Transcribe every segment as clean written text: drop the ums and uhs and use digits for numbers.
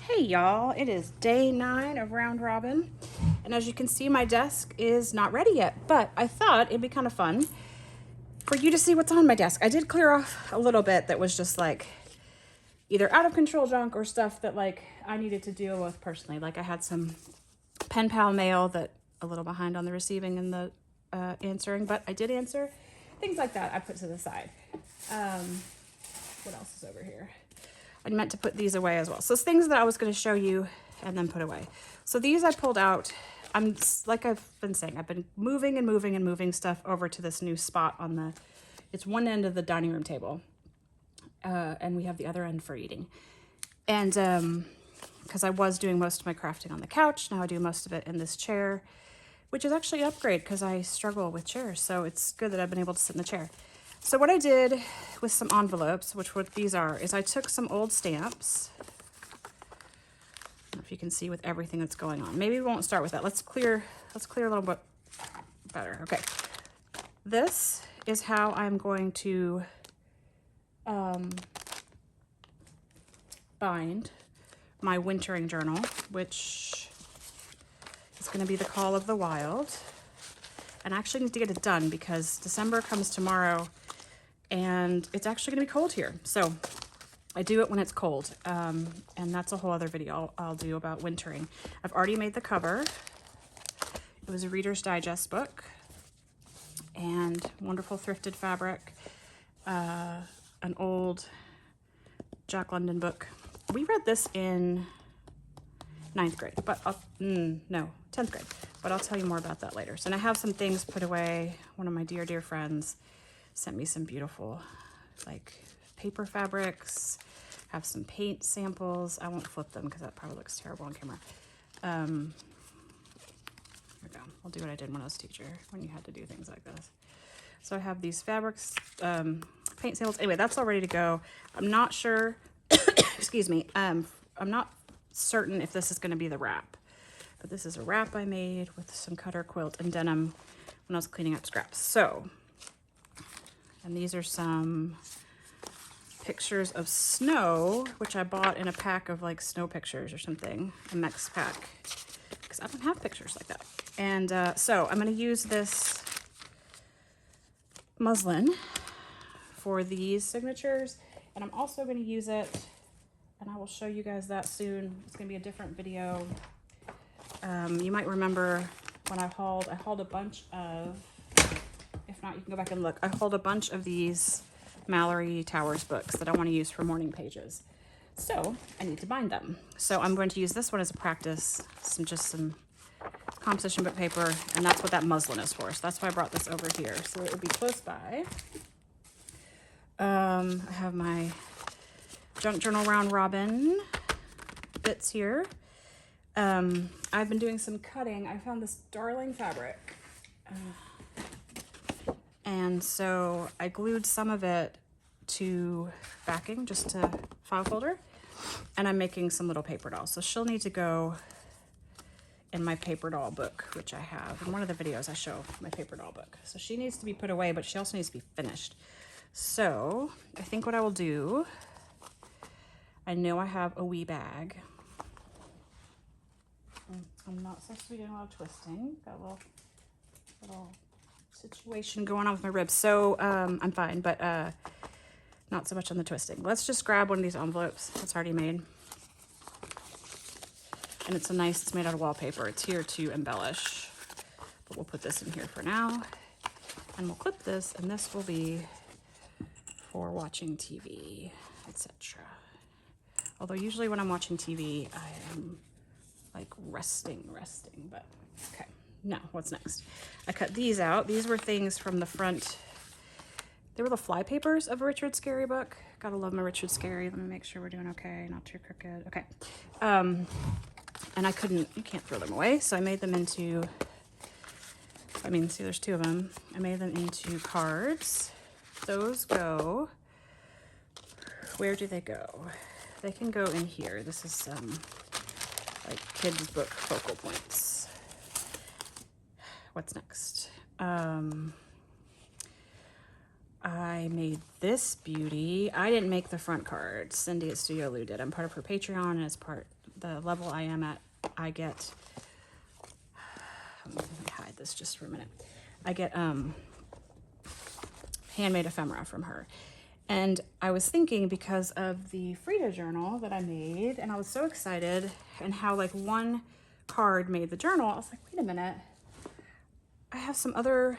Hey y'all, it is day 9 of Round Robin, and as you can see, my desk is not ready yet, but I thought it'd be kind of fun for you to see what's on my desk. I did clear off a little bit that was just like either out of control junk or stuff that like I needed to deal with personally. Like I had some pen pal mail that a little behind on the receiving and the answering, but I did answer. Things like that I put to the side. What else is over here? I meant to put these away as well. So it's things that I was going to show you and then put away. So these I pulled out. I'm like I've been saying, I've been moving and moving and moving stuff over to this new spot on the, it's one end of the dining room table. And we have the other end for eating. And because I was doing most of my crafting on the couch, now I do most of it in this chair, which is actually an upgrade because I struggle with chairs. So it's good that I've been able to sit in the chair. So what I did with some envelopes, which what these are, is I took some old stamps. I don't know if you can see with everything that's going on. Maybe we won't start with that. Let's clear a little bit better. Okay. This is how I'm going to bind my wintering journal, which is going to be the Call of the Wild. And I actually need to get it done because December comes tomorrow and it's actually going to be cold here. So I do it when it's cold. And that's a whole other video I'll do about wintering. I've already made the cover. It was a Reader's Digest book and wonderful thrifted fabric. An old Jack London book. We read this in 9th grade, but no, 10th grade. But I'll tell you more about that later. So and I have some things put away. One of my dear, dear friends sent me some beautiful like paper fabrics. Have some paint samples. I won't flip them because that probably looks terrible on camera. Here we go. I'll do what I did when I was a teacher, when you had to do things like this. So I have these fabrics, paint samples. Anyway, that's all ready to go. I'm not sure, excuse me, I'm not certain if this is going to be the wrap. But this is a wrap I made with some cutter quilt and denim when I was cleaning up scraps. So, and these are some pictures of snow, which I bought in a pack of like snow pictures or something, a Mex pack, because I don't have pictures like that. And so I'm going to use this muslin for these signatures, and I'm also going to use it, and I will show you guys that soon. It's going to be a different video. You might remember when I hauled a bunch of, if not, you can go back and look. I hauled a bunch of these Mallory Towers books that I want to use for morning pages. So I need to bind them. So I'm going to use this one as a practice, some composition book paper, and that's what that muslin is for. So that's why I brought this over here. So it will be close by. I have my junk journal round robin bits here. I've been doing some cutting. I found this darling fabric. And so I glued some of it to backing, just to file folder. And I'm making some little paper dolls. So she'll need to go in my paper doll book, which I have. In one of the videos I show my paper doll book. So she needs to be put away, but she also needs to be finished. So I think what I will do, I know I have a wee bag. I'm not supposed to be doing a lot of twisting. Got a little situation going on with my ribs. So I'm fine, but not so much on the twisting. Let's just grab one of these envelopes that's already made. And it's made out of wallpaper. It's here to embellish. But we'll put this in here for now. And we'll clip this, and this will be for watching TV, etc. Although usually when I'm watching TV, I am like resting, but okay. Now, what's next? I cut these out. These were things from the front. They were the fly papers of a Richard Scarry book. Gotta love my Richard Scarry. Let me make sure we're doing okay, not too crooked. Okay. And you can't throw them away. So I made them into, see, there's 2 of them. I made them into cards. Those go, where do they go? They can go in here. This is like kids book focal points. What's next? I made this beauty. I didn't make the front card. Cindy at Studio Lou did. I'm part of her Patreon, and as part the level I am at, I get, let me hide this just for a minute. I get handmade ephemera from her. And I was thinking, because of the Frida journal that I made, and I was so excited, and how like one card made the journal, I was like, wait a minute, I have some other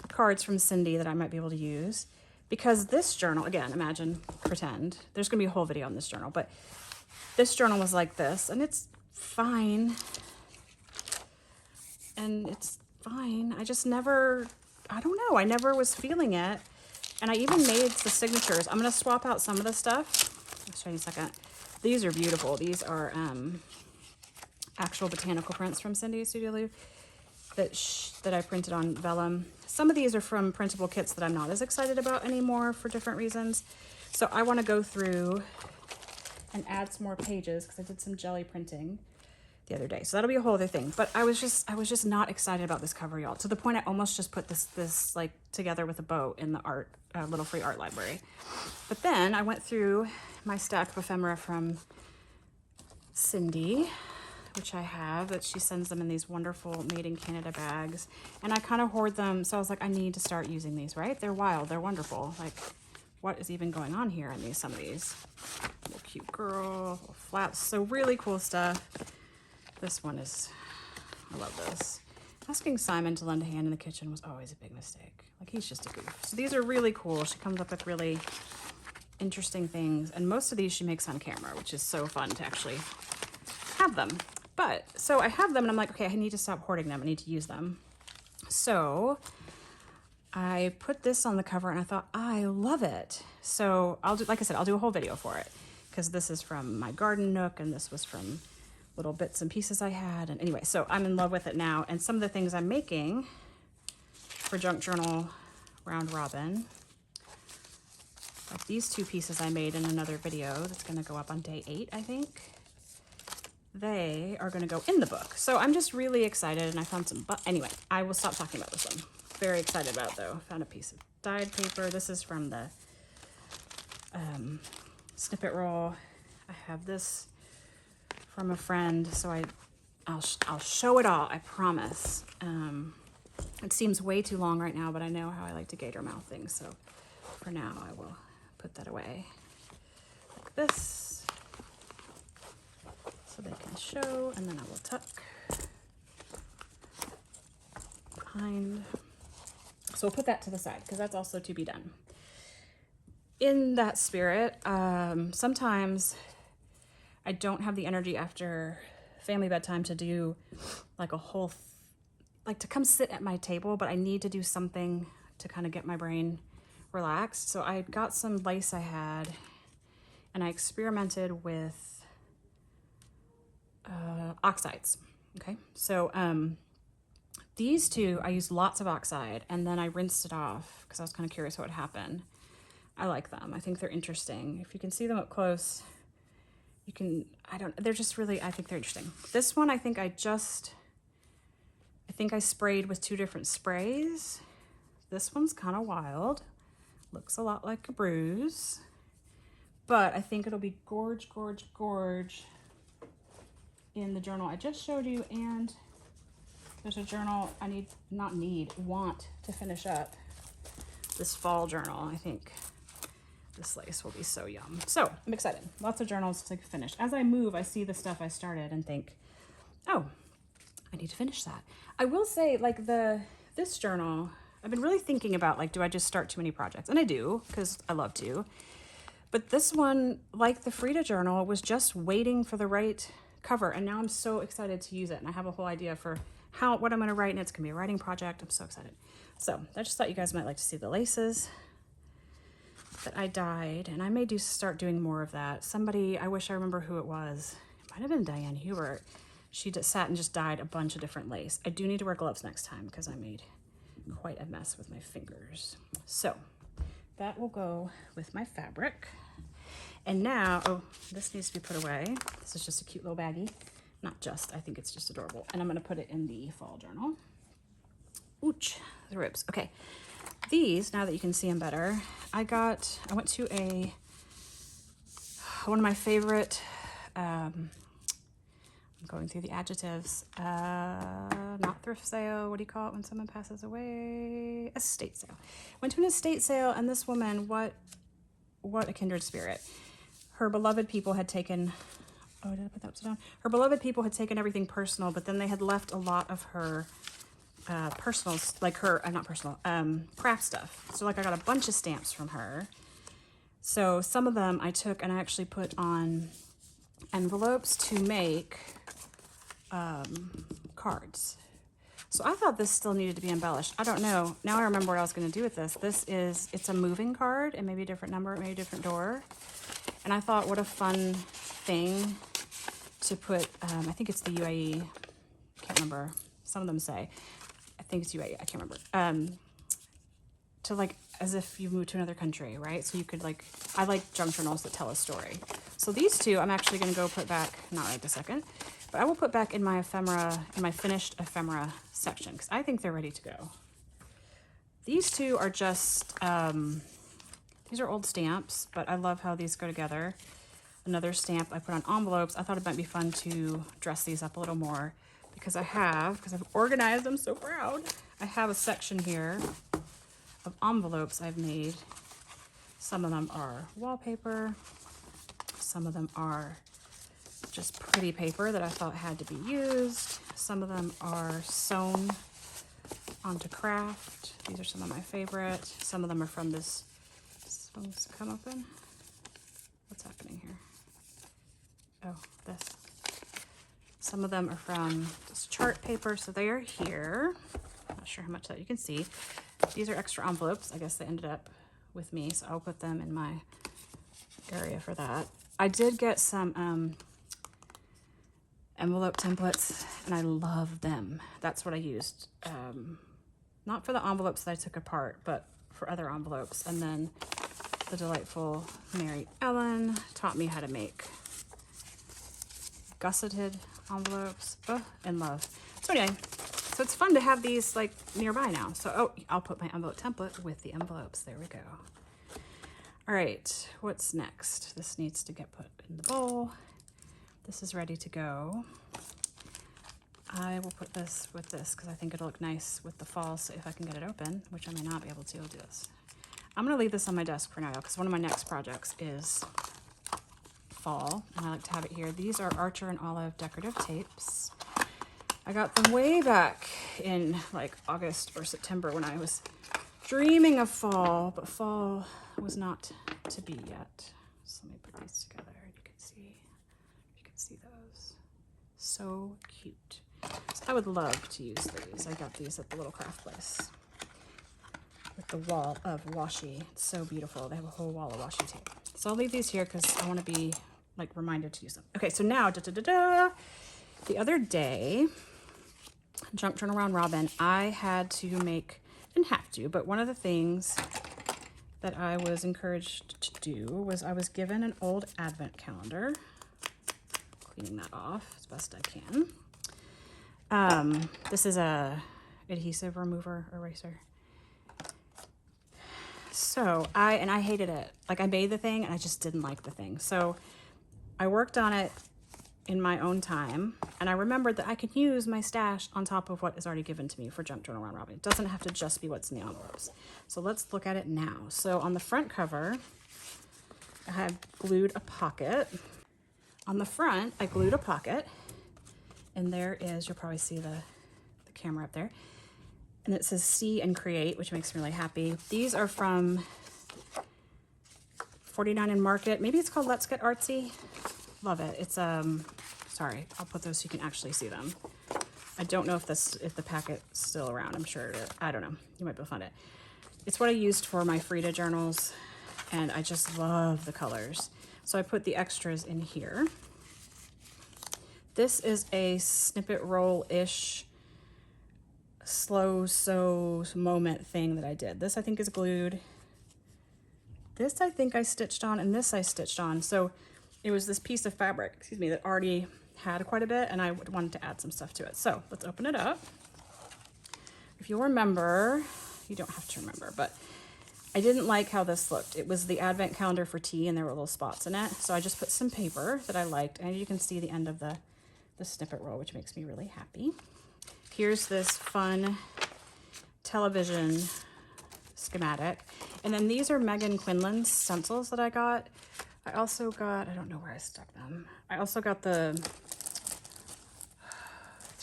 cards from Cindy that I might be able to use, because this journal, again, imagine, pretend, there's gonna be a whole video on this journal, but this journal was like this, and it's fine, and it's fine. I just never, I don't know, I never was feeling it. And I even made the signatures. I'm going to swap out some of the stuff. I'll show you in a second. These are beautiful. These are actual botanical prints from Cindy at Studio Lou that I printed on vellum. Some of these are from printable kits that I'm not as excited about anymore for different reasons. So I want to go through and add some more pages because I did some jelly printing the other day. So that'll be a whole other thing. But I was just not excited about this cover, y'all. To the point I almost just put this like together with a bow in the art, little free art library. But then I went through my stack of ephemera from Cindy, which I have, that she sends them in these wonderful made in Canada bags. And I kind of hoard them. So I was like, I need to start using these, right? They're wild, they're wonderful. Like, what is even going on here in these, some of these? Little cute girl, little flats, so really cool stuff. This one is, I love this. Asking Simon to lend a hand in the kitchen was always a big mistake. Like, he's just a goof. So these are really cool. She comes up with really interesting things. And most of these she makes on camera, which is so fun to actually have them. But, so I have them and I'm like, okay, I need to stop hoarding them. I need to use them. So I put this on the cover and I thought, I love it. So I'll do, like I said, I'll do a whole video for it, because this is from my garden nook and this was from little bits and pieces I had. And anyway, so I'm in love with it now. And some of the things I'm making for Junk Journal Round Robin, like these two pieces I made in another video that's gonna go up on day 8, I think. They are gonna go in the book. So I'm just really excited, and I found some, but anyway, I will stop talking about this one. Very excited about it though. Found a piece of dyed paper. This is from the snippet roll. I have this from a friend, so I'll show it all, I promise. It seems way too long right now, but I know how I like to gator mouth things, so for now I will put that away like this, so they can show, and then I will tuck behind. So we'll put that to the side, because that's also to be done. In that spirit, sometimes I don't have the energy after family bedtime to do like a whole, like to come sit at my table, but I need to do something to kind of get my brain relaxed. So I got some lace I had, and I experimented with oxides. Okay, so these two, I used lots of oxide, and then I rinsed it off because I was kind of curious what would happen. I like them. I think they're interesting. If you can see them up close, you can, they're just really, I think they're interesting. This one, I think I sprayed with 2 different sprays. This one's kind of wild. Looks a lot like a bruise, but I think it'll be gorge, gorge, gorge in the journal I just showed you. And there's a journal I want to finish up, this fall journal. I think this lace will be so yum. So I'm excited. Lots of journals to finish. As I move, I see the stuff I started and think, oh, I need to finish that. I will say, like this journal, I've been really thinking about, like, do I just start too many projects? And I do, because I love to. But this one, like the Frida journal, was just waiting for the right cover. And now I'm so excited to use it. And I have a whole idea for what I'm going to write, and it's going to be a writing project. I'm so excited. So I just thought you guys might like to see the laces that I dyed, and I may start doing more of that. Somebody, I wish I remember who it was. It might have been Diane Hubert. She just sat and just dyed a bunch of different lace. I do need to wear gloves next time because I made quite a mess with my fingers. So that will go with my fabric. And now, oh, this needs to be put away. This is just a cute little baggie. Not just, I think it's just adorable. And I'm gonna put it in the fall journal. Ooch, the ribs. Okay, These, now that you can see them better, I went to one of my favorite, I'm going through the adjectives, not thrift sale, what do you call it when someone passes away? Estate sale. Went to an estate sale, and this woman, what a kindred spirit. Her beloved people had taken, oh, did I put that upside down? Her beloved people had taken everything personal, but then they had left a lot of her personals, like her, not personal, craft stuff. So like I got a bunch of stamps from her. So some of them I took and I actually put on envelopes to make cards. So I thought this still needed to be embellished. I don't know. Now I remember what I was going to do with this. It's a moving card. It may be a different number. It may be a different door. And I thought, what a fun thing to put. I think it's the UAE. Can't remember. Some of them say. I think it's UAE. I can't remember. To like, as if you moved to another country, right? So you could like, I like junk journals that tell a story. So these two, I'm actually going to go put back, not right this second, but I will put back in my ephemera, in my finished ephemera section, because I think they're ready to go. These two are just, these are old stamps, but I love how these go together. Another stamp I put on envelopes. I thought it might be fun to dress these up a little more because I've organized them so proud. I have a section here of envelopes I've made. Some of them are wallpaper. Some of them are just pretty paper that I thought had to be used. Some of them are sewn onto craft. These are some of my favorite. Some of them are from this, supposed to come open? What's happening here? Oh, this. Some of them are from this chart paper, so they are here. Not sure how much that you can see. These are extra envelopes. I guess they ended up with me, so I'll put them in my area for that. I did get some envelope templates, and I love them. That's what I used. Not for the envelopes that I took apart, but for other envelopes. And then the delightful Mary Ellen taught me how to make gusseted envelopes. Oh, in love. So anyway, so it's fun to have these like nearby now. So, oh, I'll put my envelope template with the envelopes. There we go. All right, what's next? This needs to get put in the bowl. This is ready to go. I will put this with this because I think it'll look nice with the fall. So if I can get it open, which I may not be able to, I'll do this. I'm gonna leave this on my desk for now because one of my next projects is fall, and I like to have it here. These are Archer and Olive decorative tapes. I got them way back in like August or September when I was dreaming of fall, but fall was not to be yet. So let me put these together. You can see those. So cute. So I would love to use these. I got these at the little craft place with the wall of washi. It's so beautiful. They have a whole wall of washi tape. So I'll leave these here because I want to be like reminded to use them. Okay, so now the other day, Junk Journal Round Robin, I had to make, didn't have to, but one of the things that I was encouraged to do was I was given an old advent calendar. Cleaning that off as best I can. This is a adhesive remover eraser. So I hated it. Like I made the thing and I just didn't like the thing. So I worked on it in my own time, and I remembered that I could use my stash on top of what is already given to me for Junk Journal Round Robin. It doesn't have to just be what's in the envelopes. So let's look at it now. So on the front cover, I had glued a pocket. On the front, I glued a pocket, and there is, you'll probably see the camera up there, and it says See and Create, which makes me really happy. These are from 49 and Market. Maybe it's called Let's Get Artsy. Love it. It's sorry, I'll put those so you can actually see them. I don't know if the packet's still around. I'm sure I don't know. You might be able to find it. It's what I used for my Frida journals, and I just love the colors. So I put the extras in here. This is a snippet roll-ish slow sew moment thing that I did. This I think is glued. This I think I stitched on, and this I stitched on. So it was this piece of fabric, excuse me, that already had quite a bit, and I wanted to add some stuff to it. So let's open it up. If you'll remember, You don't have to remember, but I didn't like how this looked. It was the advent calendar for tea and there were little spots in it. So I just put some paper that I liked, and you can see the end of the snippet roll, which makes me really happy. Here's this fun television schematic. And then these are Megan Quinlan's stencils that I got. I also got, I don't know where I stuck them. I also got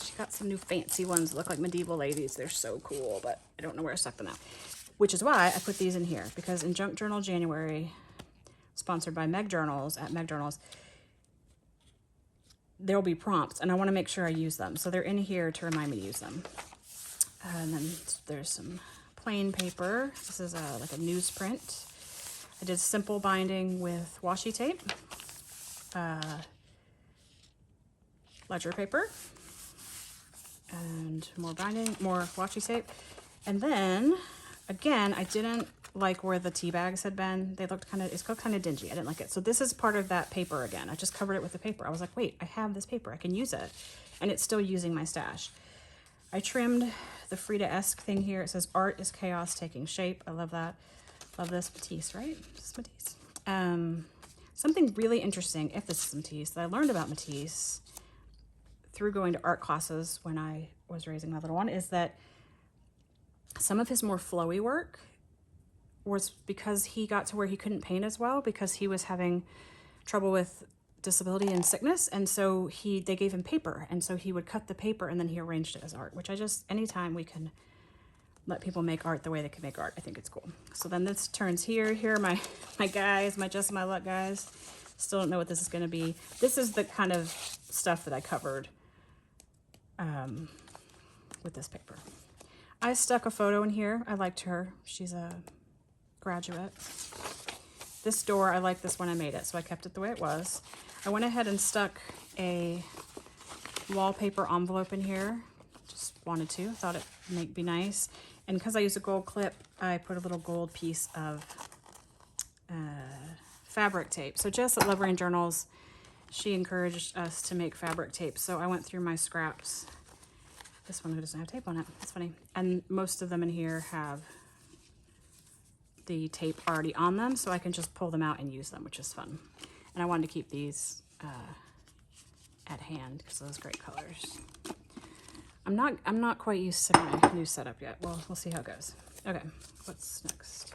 she got some new fancy ones that look like medieval ladies. They're so cool, but I don't know where I stuck them at. Which is why I put these in here, because in Junk Journal January, sponsored by Meg Journals at Meg Journals, there will be prompts, and I want to make sure I use them. So they're in here to remind me to use them. And then there's some plain paper. This is like a newsprint. I did simple binding with washi tape, ledger paper, and more binding, more washi tape. And then, again, I didn't like where the tea bags had been. They looked it's kind of dingy. I didn't like it. So this is part of that paper again. I just covered it with the paper. I was like, wait, I have this paper. I can use it. And it's still using my stash. I trimmed the Frida-esque thing here. It says, art is chaos taking shape. I love that. Love this. Matisse, right? This is Matisse. Something really interesting, if this is Matisse, that I learned about Matisse through going to art classes when I was raising my little one, is that some of his more flowy work was because he got to where he couldn't paint as well because he was having trouble with disability and sickness. And so they gave him paper. And so he would cut the paper and then he arranged it as art, which anytime we can let people make art the way they can make art, I think it's cool. So then this turns here. Here are my guys, my Just My Luck guys. Still don't know what this is going to be. This is the kind of stuff that I covered with this paper. I stuck a photo in here. I liked her. She's a graduate. This door, I like this when I made it, so I kept it the way it was. I went ahead and stuck a wallpaper envelope in here. Just wanted to. Thought it might be nice. And because I used a gold clip, I put a little gold piece of fabric tape. So Jess at Love Rain Journals, she encouraged us to make fabric tape. So I went through my scraps. This one doesn't have tape on it. That's funny. And most of them in here have the tape already on them, so I can just pull them out and use them, which is fun. And I wanted to keep these at hand because those great colors. I'm not quite used to my new setup yet. Well, we'll see how it goes. Okay, what's next?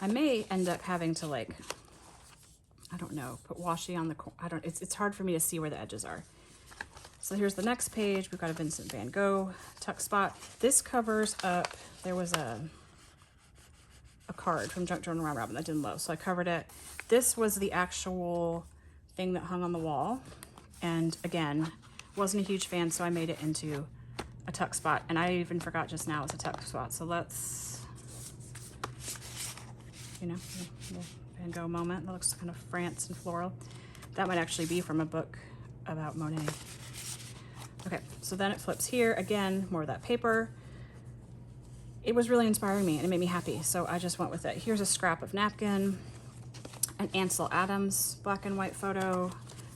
I may end up having to, like, I don't know, put washi on the it's hard for me to see where the edges are. So here's the next page. We've got a Vincent van Gogh tuck spot. This covers up, there was a card from Junk Journal Round Robin that didn't load, so I covered it. This was the actual thing that hung on the wall. And again, wasn't a huge fan, so I made it into a tuck spot. And I even forgot just now it's a tuck spot. So let's, you know, Van Gogh moment. That looks kind of France and floral. That might actually be from a book about Monet. Okay, so then it flips here. Again, more of that paper. It was really inspiring me and it made me happy, so I just went with it. Here's a scrap of napkin, an Ansel Adams black and white photo,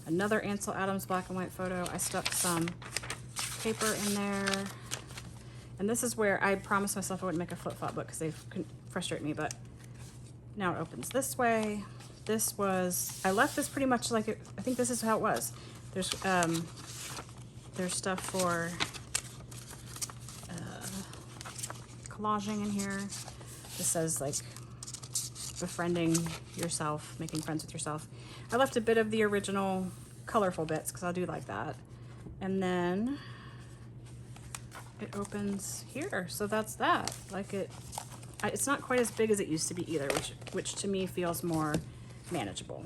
another Ansel Adams black and white photo. I stuck some paper in there. And this is where I promised myself I wouldn't make a flip-flop book because they frustrate me, but now it opens this way. This was, I left this pretty much like it, I think this is how it was. There's stuff for collaging in here. This says like befriending yourself, making friends with yourself. I left a bit of the original colorful bits because I do like that. And then it opens here. So that's that. Like it's not quite as big as it used to be either, which to me feels more manageable.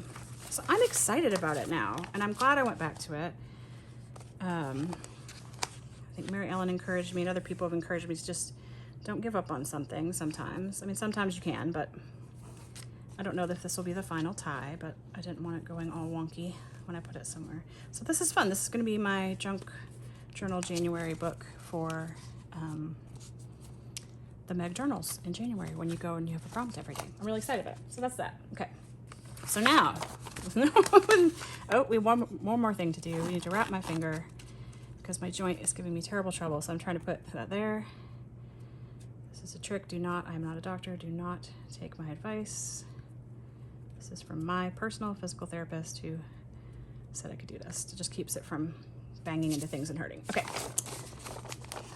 So I'm excited about it now, and I'm glad I went back to it. I think Mary Ellen encouraged me, and other people have encouraged me to just don't give up on something sometimes. I mean, sometimes you can, but I don't know if this will be the final tie, but I didn't want it going all wonky when I put it somewhere. So this is fun. This is going to be my Junk Journal January book for the Meg Journals in January when you go and you have a prompt every day. I'm really excited about it. So that's that. Okay. So now, oh, we have one more thing to do. We need to wrap my finger because my joint is giving me terrible trouble. So I'm trying to put that there. This is a trick. Do not, I'm not a doctor. Do not take my advice. This is from my personal physical therapist who said I could do this. It just keeps it from banging into things and hurting. Okay.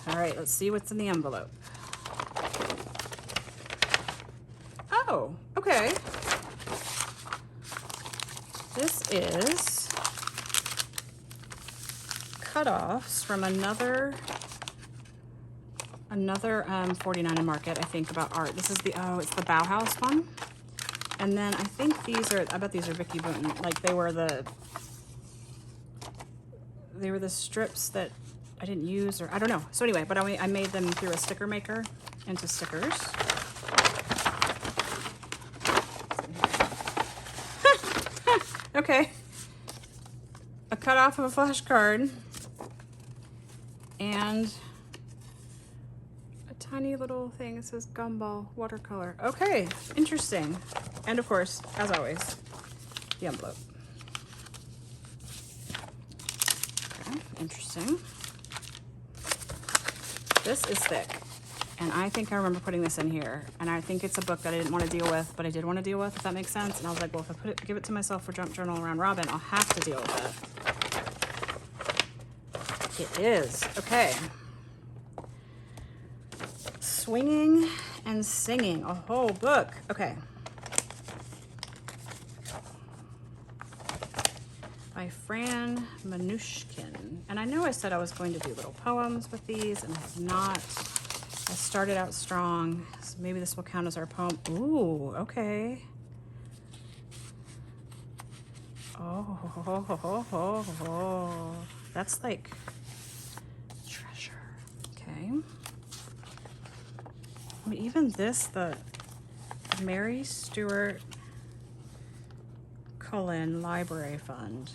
All right, let's see what's in the envelope. Oh, okay. This is cutoffs from another 49 and Market, I think, about art. This is the, oh, it's the Bauhaus one. And then I think these are, I bet these are Vicky Boonton. Like they were the strips that I didn't use, or I don't know. So anyway, but I made them through a sticker maker into stickers. Okay. A cutoff of a flashcard and a tiny little thing. It says Gumball watercolor. Okay, interesting. And of course, as always, the envelope. Okay, interesting. This is thick. And I think I remember putting this in here. And I think it's a book that I didn't want to deal with, but I did want to deal with, if that makes sense. And I was like, well, if I give it to myself for Junk Journal Around Robin, I'll have to deal with it. It is. Okay. Swinging and Singing, a whole book. Okay. By Fran Manushkin. And I know I said I was going to do little poems with these, and I have not. I started out strong, so maybe this will count as our poem. Ooh, okay. Oh, that's like treasure. Okay. I mean, even this, the Mary Stuart Cullen Library Fund.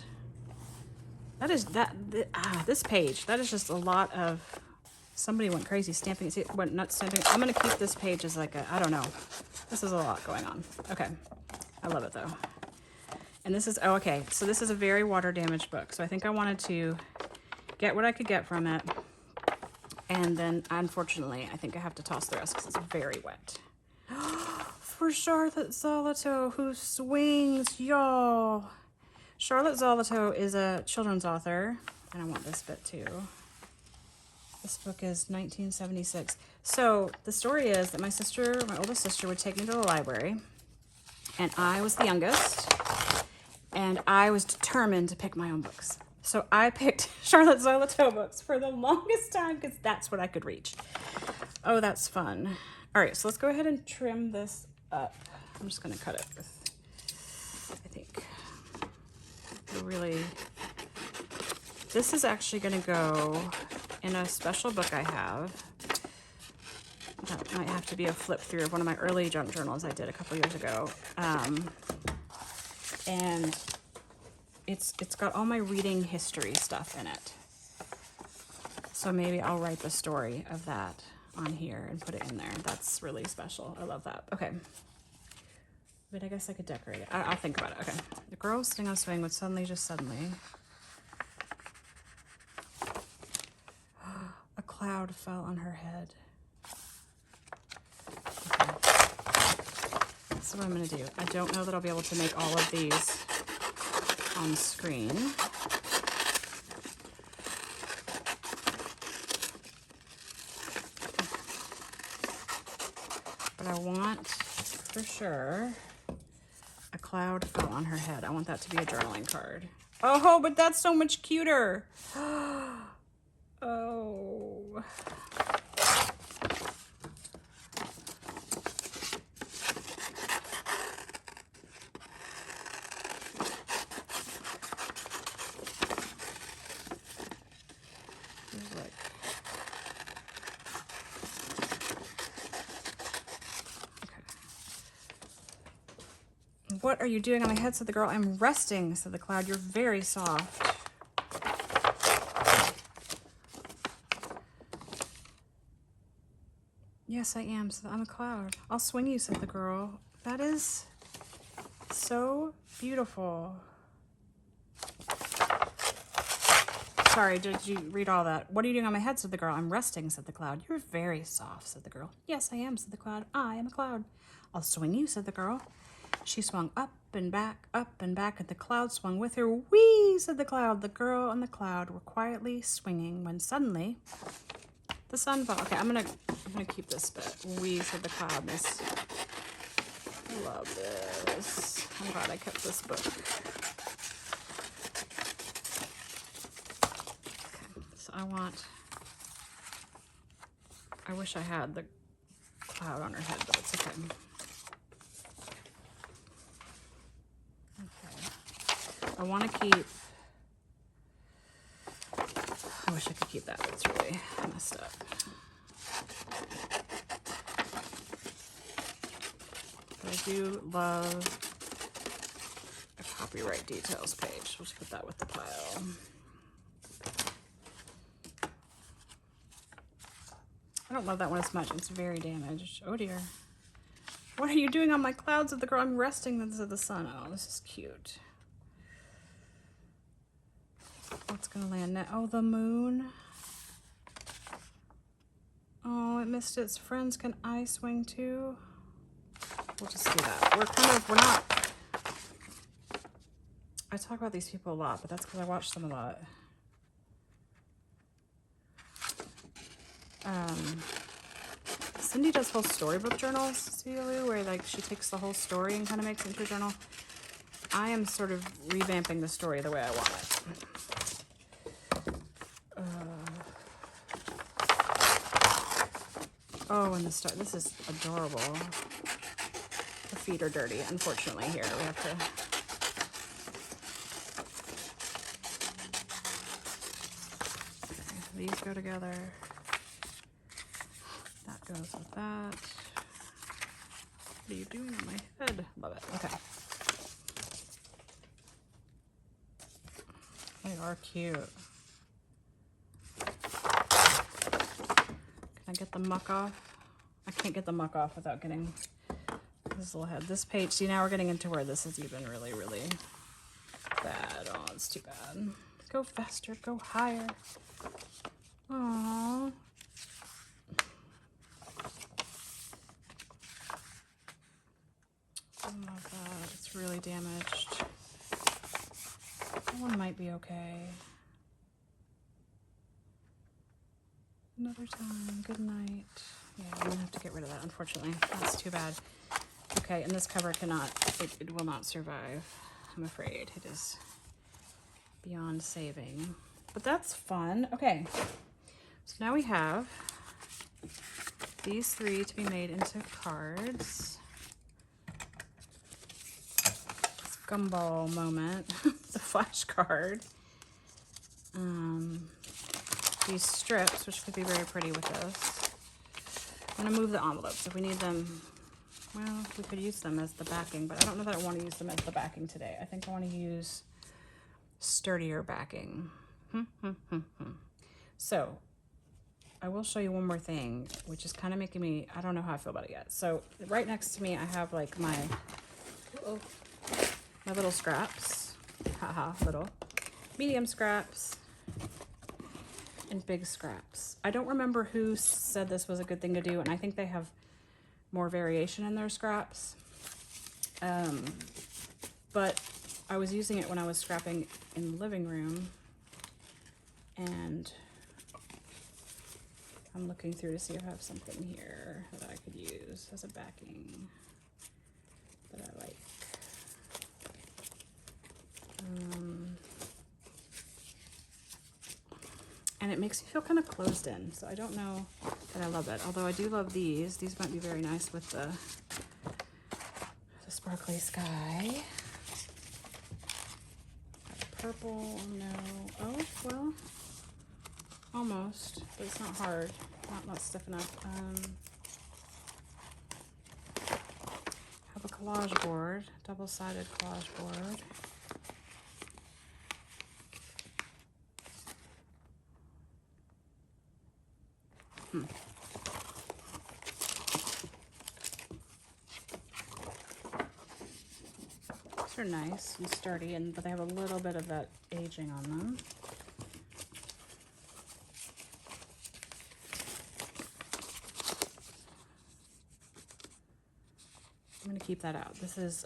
That is this page. That is just a lot of. Somebody went crazy stamping. See, went nuts stamping. I'm gonna keep this page as like a, I don't know. This is a lot going on. Okay, I love it though. And this is, oh, okay. So this is a very water damaged book. So I think I wanted to get what I could get from it. And then unfortunately, I think I have to toss the rest because it's very wet. For Charlotte Zolotow, who swings, y'all. Charlotte Zolotow is a children's author. And I want this bit too. This book is 1976. So the story is that my sister, my oldest sister, would take me to the library, and I was the youngest, and I was determined to pick my own books. So I picked Charlotte Zolotow books for the longest time because that's what I could reach. Oh, that's fun. All right, so let's go ahead and trim this up. I'm just gonna cut it with, I think, really, this is actually gonna go in a special book I have. That might have to be a flip through of one of my early junk journals I did a couple years ago. And it's got all my reading history stuff in it. So maybe I'll write the story of that on here and put it in there. That's really special. I love that. Okay. But I guess I could decorate it. I'll think about it. Okay. The girl sitting on a swing would suddenly. A cloud fell on her head. Okay. That's what I'm gonna do. I don't know that I'll be able to make all of these on screen. But I want, for sure, a cloud fell on her head. I want that to be a journaling card. Oh, but that's so much cuter. Oh. Like, okay. What are you doing on my head? Said the girl. I'm resting, said the cloud. You're very soft. Yes, I am. So I'm a cloud. I'll swing you, said the girl. That is so beautiful. sorry, did you read all that? What are you doing on my head, said the girl. I'm resting, said the cloud. You're very soft, said the girl. Yes, I am, said the cloud. I am a cloud. I'll swing you, said the girl. She swung up and back, and the cloud swung with her. Whee, said the cloud. The girl and the cloud were quietly swinging when suddenly the sun fell. Okay, I'm gonna keep this bit. Whee, said the cloud. Love this. I'm glad I kept this book. So I wish I had the cloud on her head, but it's okay. I want to keep, I wish I could keep that, but it's really messed up. But I do love a copyright details page. We'll just put that with the pile. I don't love that one as much. It's very damaged. Oh dear. What are you doing on my clouds, said the girl? I'm resting, said the sun. Oh, this is cute. What's gonna land now? Oh, the moon. Oh, it missed its friends. Can I swing too? We'll just do that. We're not. I talk about these people a lot, but that's because I watch them a lot. Cindy does whole storybook journals, where like she takes the whole story and kind of makes it into a journal. I am sort of revamping the story the way I want it. Oh, and this is adorable. The feet are dirty, unfortunately. Here we have to. Okay, these go together. That goes with that. What are you doing on my head? Love it. Okay. They are cute. Can I get the muck off? I can't get the muck off without getting this little head. This page, see, now we're getting into where this is even really, really bad. Oh, it's too bad. Go faster, go higher. Aww. I love that. It's really damaged. That one might be okay. Another time. Good night. Yeah, I'm gonna have to get rid of that, unfortunately. That's too bad. Okay, and this cover cannot, it will not survive, I'm afraid. It is beyond saving. But that's fun. Okay, so now we have these three to be made into cards. It's gumball moment. It's a flashcard. These strips, which could be very pretty with this. I'm gonna move the envelopes if we need them. Well, we could use them as the backing, but I don't know that I want to use them as the backing today. I think I want to use sturdier backing. So I will show you one more thing, which is kind of making me, I don't know how I feel about it yet. So right next to me, I have like my little scraps. Haha, little. Medium scraps and big scraps. I don't remember who said this was a good thing to do, and I think they have more variation in their scraps. But I was using it when I was scrapping in the living room, and I'm looking through to see if I have something here that I could use as a backing that I like. And it makes me feel kind of closed in, so I don't know that I love it. Although I do love these. These might be very nice with the sparkly sky. Purple, no. Oh, well, almost, but it's not hard. Not stiff enough. Have a collage board, double-sided collage board. These are nice and sturdy, but they have a little bit of that aging on them. keep that out. This is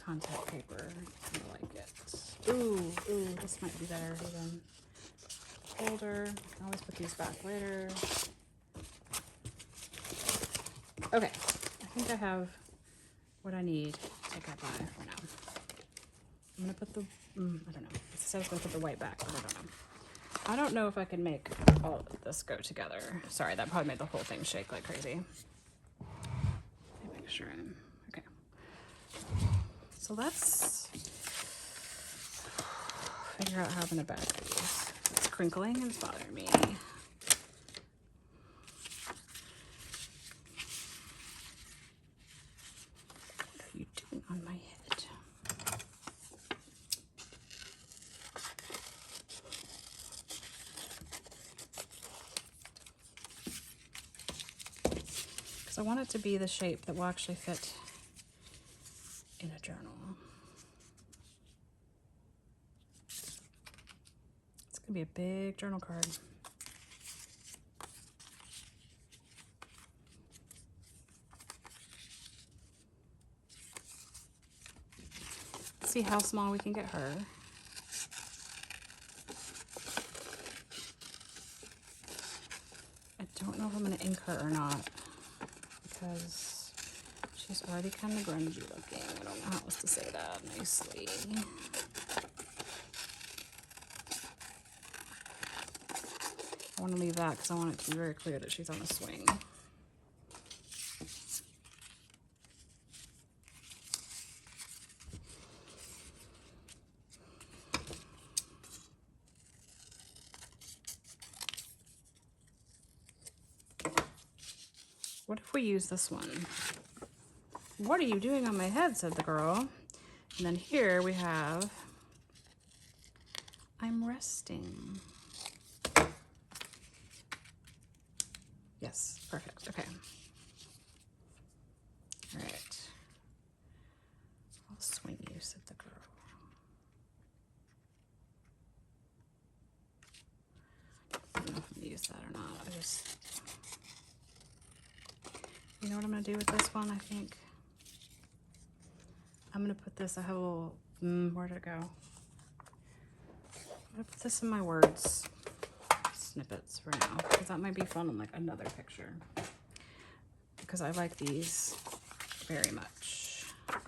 contact paper. I like it. Ooh, this might be better even. Folder. I can always put these back later. Okay, I think I have what I need to get by for now. I'm gonna put the, I don't know. It says I was gonna put the white back, but I don't know. I don't know if I can make all of this go together. Sorry, that probably made the whole thing shake like crazy. Let me make sure I'm, okay. So let's figure out how I'm gonna back these. It's crinkling and it's bothering me. On my head. Because I want it to be the shape that will actually fit in a journal. It's going to be a big journal card. See how small we can get her. I don't know if I'm going to ink her or not because she's already kind of grungy looking. I don't know how else to say that nicely. I want to leave that because I want it to be very clear that she's on a swing. What if we use this one? What are you doing on my head, said the girl. And then here we have, I'm resting. Yes, perfect, okay. All right. I'll swing you, said the girl. I don't know if I'm gonna use that or not. I just, you know what I'm gonna do with this one, I think? I'm gonna put this, I have a little, where did it go? I'm gonna put this in my words snippets for now, because that might be fun on like another picture. Because I like these very much. I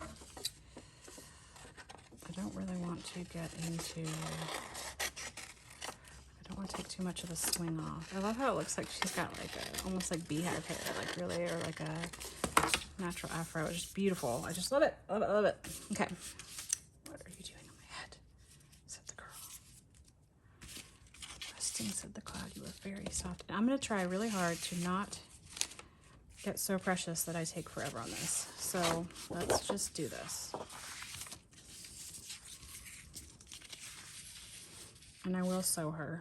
don't really want to get into, I don't want to take too much of the swing off. I love how it looks like she's got like a, almost like beehive hair, like really, or like a natural afro. It's just beautiful. I just love it. I love it. I love it. Okay. What are you doing on my head? Said the girl. Resting, said the cloud. You are very soft. And I'm going to try really hard to not get so precious that I take forever on this. So let's just do this. And I will sew her.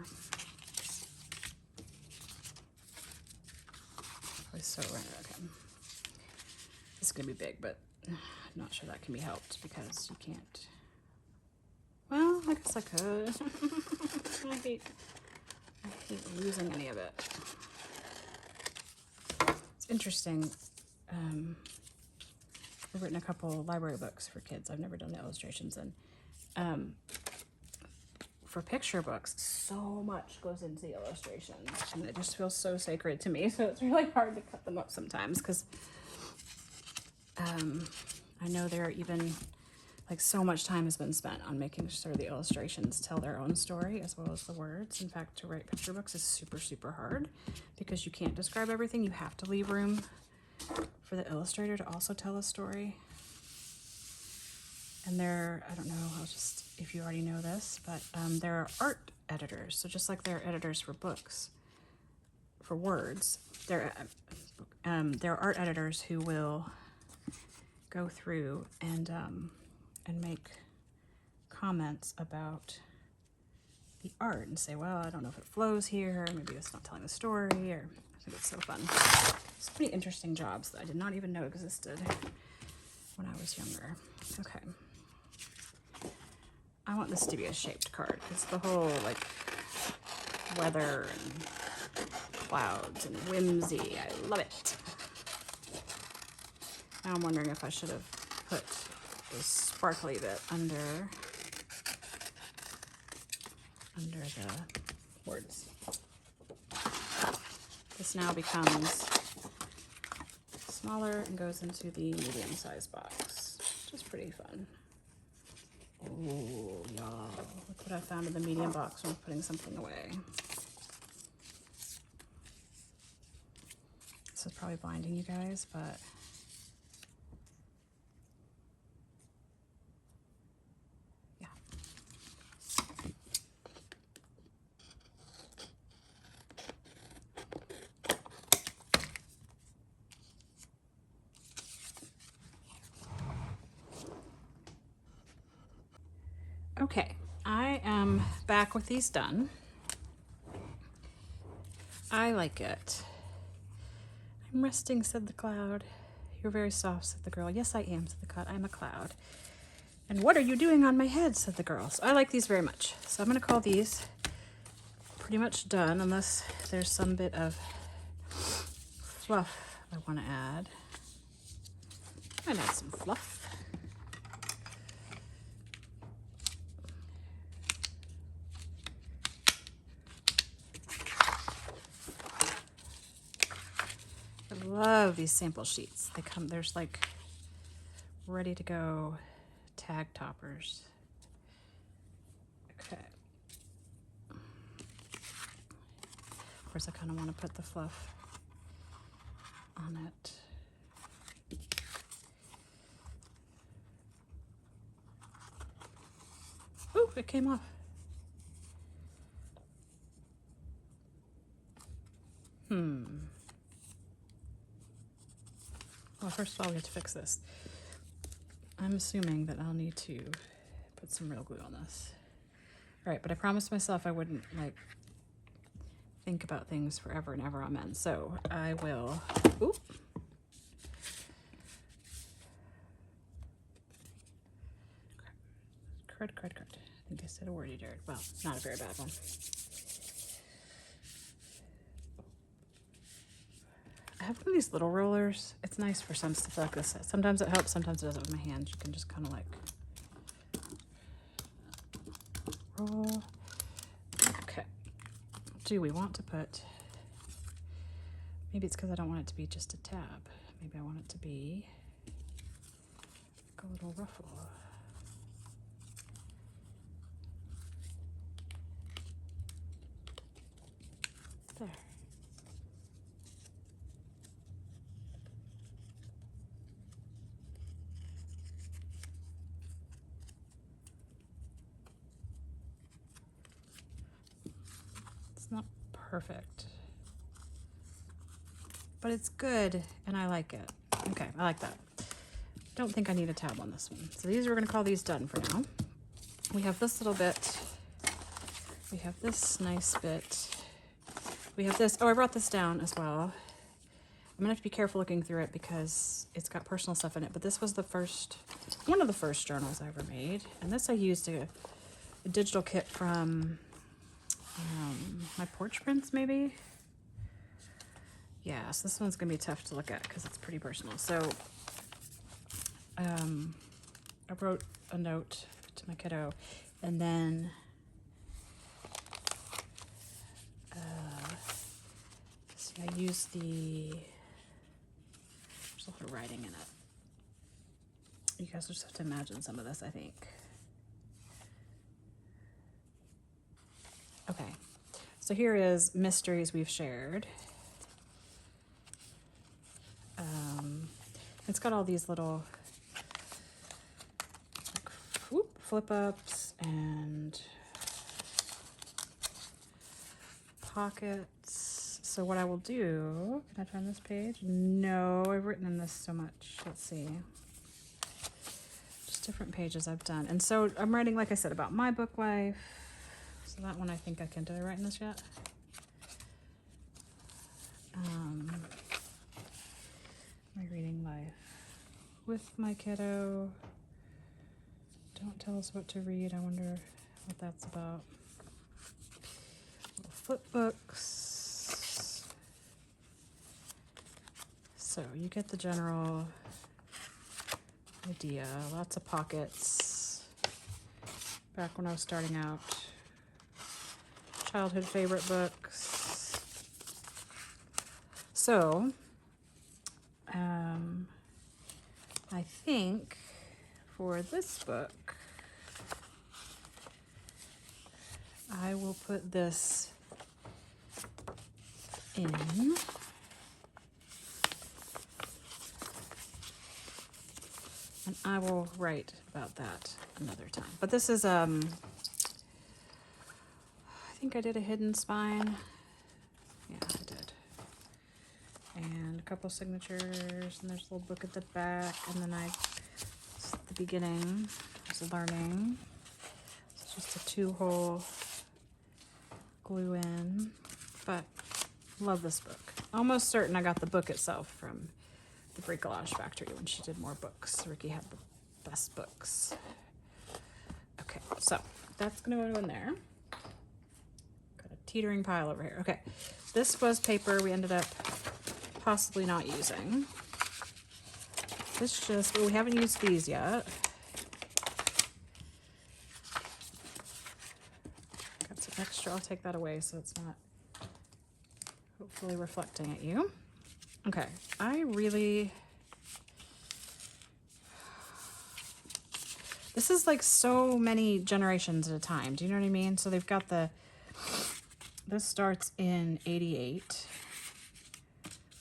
Probably sew right. Okay. This is gonna be big, but I'm not sure that can be helped because you can't. Well, I guess I could. I hate losing any of it. It's interesting. I've written a couple library books for kids. I've never done the illustrations, and for picture books, so much goes into the illustrations, and it just feels so sacred to me. So it's really hard to cut them up sometimes because I know there are even like so much time has been spent on making sure the illustrations tell their own story as well as the words. In fact, to write picture books is super, super hard because you can't describe everything. You have to leave room for the illustrator to also tell a story. And there, I don't know, I'll just, if you already know this, but there are art editors. So just like there are editors for books, for words, there are art editors who will go through and make comments about the art and say, well, I don't know if it flows here, or maybe it's not telling the story, or I think it's so fun. So many interesting jobs that I did not even know existed when I was younger. Okay. I want this to be a shaped card. It's the whole like weather and clouds and whimsy. I love it. Now I'm wondering if I should have put the sparkly bit under the words. This now becomes smaller and goes into the medium-sized box, which is pretty fun. Oh, y'all, look what I found in the medium box when putting something away. This is probably blinding you guys, but yeah. Okay, I am back with these done. I like it. I'm resting, said the cloud. You're very soft, said the girl. Yes, I am, said the cloud. I'm a cloud. And what are you doing on my head, said the girl. So I like these very much. So I'm going to call these pretty much done, unless there's some bit of fluff I want to add. I'd add some fluff. I love these sample sheets. They come, there's like ready to go tag toppers. Okay. Of course, I kind of want to put the fluff on it. Ooh, it came off. Well, first of all, we have to fix this. I'm assuming that I'll need to put some real glue on this. All right, but I promised myself I wouldn't like think about things forever and ever, amen. So I will, oop. Crud. I think I said a wordy dirt. Well, not a very bad one. I have one of these little rollers. It's nice for some stuff like this. Sometimes it helps, sometimes it doesn't with my hands. You can just kind of like roll. Okay. Do we want to put, maybe it's because I don't want it to be just a tab. Maybe I want it to be like a little ruffle. There. Not perfect, but it's good and I like it. Okay, I like that. Don't think I need a tab on this one. So these, we're going to call these done for now. We have this little bit. We have this nice bit. We have this. Oh, I brought this down as well. I'm going to have to be careful looking through it because it's got personal stuff in it. But this was the first, one of the first journals I ever made. And this I used a digital kit from my porch prints, maybe. Yeah, so this one's gonna be tough to look at because it's pretty personal. So I wrote a note to my kiddo, and then see, I used there's a lot of writing in it. You guys just have to imagine some of this, I think. Okay, so here is mysteries we've shared. It's got all these little like, flip ups and pockets. So what I will do, can I turn this page? No, I've written in this so much. Let's see. Just different pages I've done. And so I'm writing, like I said, about my book life. So that one I think I can. Did I write in this yet? My reading life with my kiddo. Don't tell us what to read. I wonder what that's about. Little flip books. So you get the general idea. Lots of pockets. Back when I was starting out. Childhood favorite books. So, I think for this book, I will put this in. And I will write about that another time. But this is, I think I did a hidden spine. Yeah, I did. And a couple signatures, and there's a little book at the back, and then at the beginning, was learning. It's just a 2-hole glue in, but love this book. Almost certain I got the book itself from the Bricolage Factory when she did more books. Ricky had the best books. Okay, so that's gonna go in there. Got a teetering pile over here. Okay, this was paper we ended up possibly not using. This just, well, we haven't used these yet. Got some extra, I'll take that away so it's not hopefully reflecting at you. Okay, this is like so many generations at a time. Do you know what I mean? So they've got this starts in 88.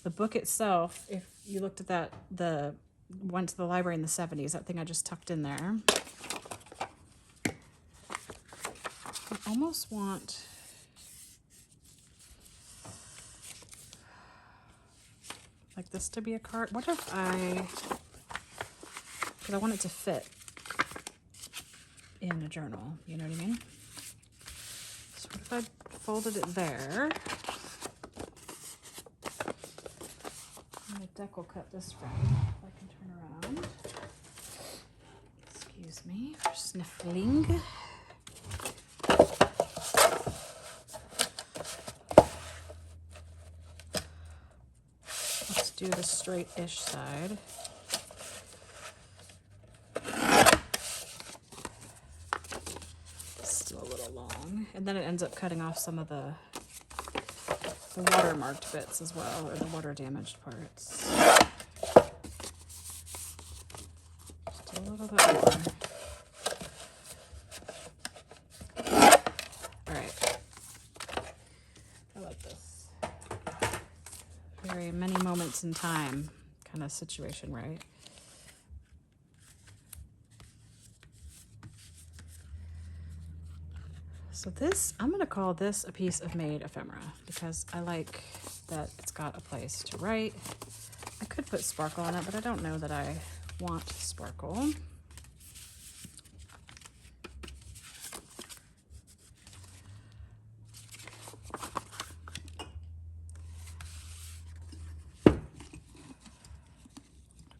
The book itself, if you looked at that, went to the library in the 70s, that thing I just tucked in there. I almost want like this to be a card. What if because I want it to fit in a journal, you know what I mean? So what if I folded it there? And the deck will cut this from, if I can turn around. Excuse me for sniffling. Let's do the straight-ish side. Still a little long. And then it ends up cutting off some of the watermarked bits as well, or the water damaged parts. Just a little bit more. All right. I like this. Very many moments in time kind of situation, right? So this, I'm going to call this a piece of made ephemera because I like that it's got a place to write. I could put sparkle on it, but I don't know that I want sparkle.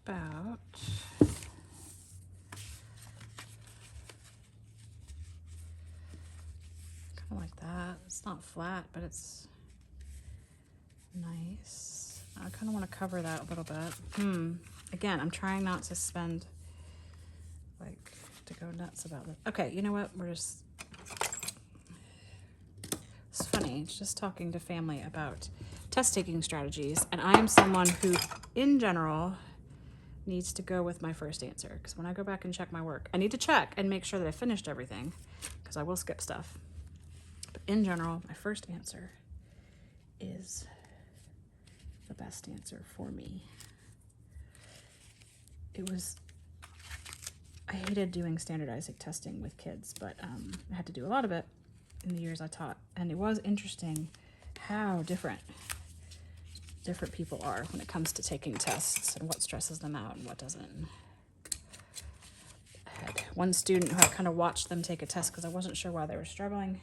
About like that. It's not flat, but it's nice. I kind of want to cover that a little bit. Again, I'm trying not to spend, like, to go nuts about it. Okay, you know what? It's funny, just talking to family about test-taking strategies, and I am someone who, in general, needs to go with my first answer, because when I go back and check my work, I need to check and make sure that I finished everything, because I will skip stuff. But in general, my first answer is the best answer for me. I hated doing standardizing testing with kids, but I had to do a lot of it in the years I taught. And it was interesting how different people are when it comes to taking tests and what stresses them out and what doesn't. I had one student who I kind of watched them take a test because I wasn't sure why they were struggling.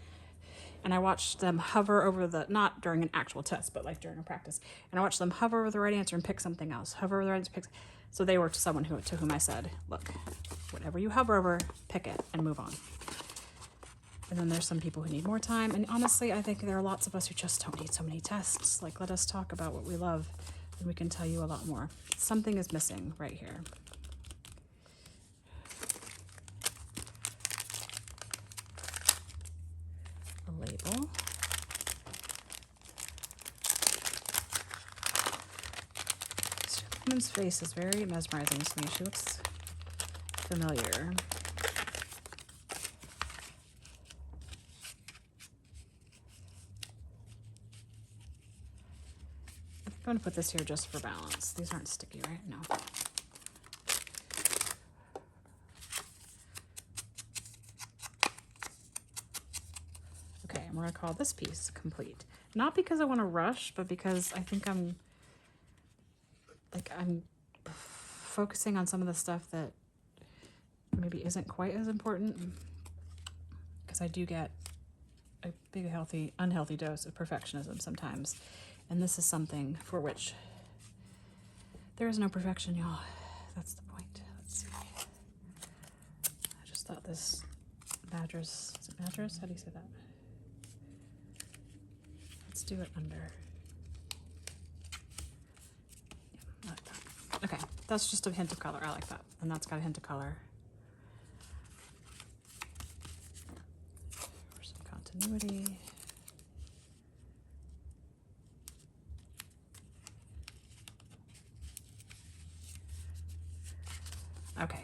And I watched them hover over not during an actual test, but like during a practice. And I watched them hover over the right answer and pick something else. Hover over the right answer, So they were someone to whom I said, look, whatever you hover over, pick it and move on. And then there's some people who need more time. And honestly, I think there are lots of us who just don't need so many tests. Like, let us talk about what we love and we can tell you a lot more. Something is missing right here. label. This woman's face is very mesmerizing to me. She looks familiar. I'm going to put this here just for balance. These aren't sticky, right? No. Okay, and we're going to call this piece complete. Not because I want to rush, but because I think I'm focusing on some of the stuff that maybe isn't quite as important, because I do get a big, unhealthy dose of perfectionism sometimes. And this is something for which there is no perfection, y'all. That's the point. Let's see. I just thought this mattress, is it mattress? How do you say that? Let's do it under. Yeah, I like that. Okay, that's just a hint of color. I like that. And that's got a hint of color. For some continuity. Okay,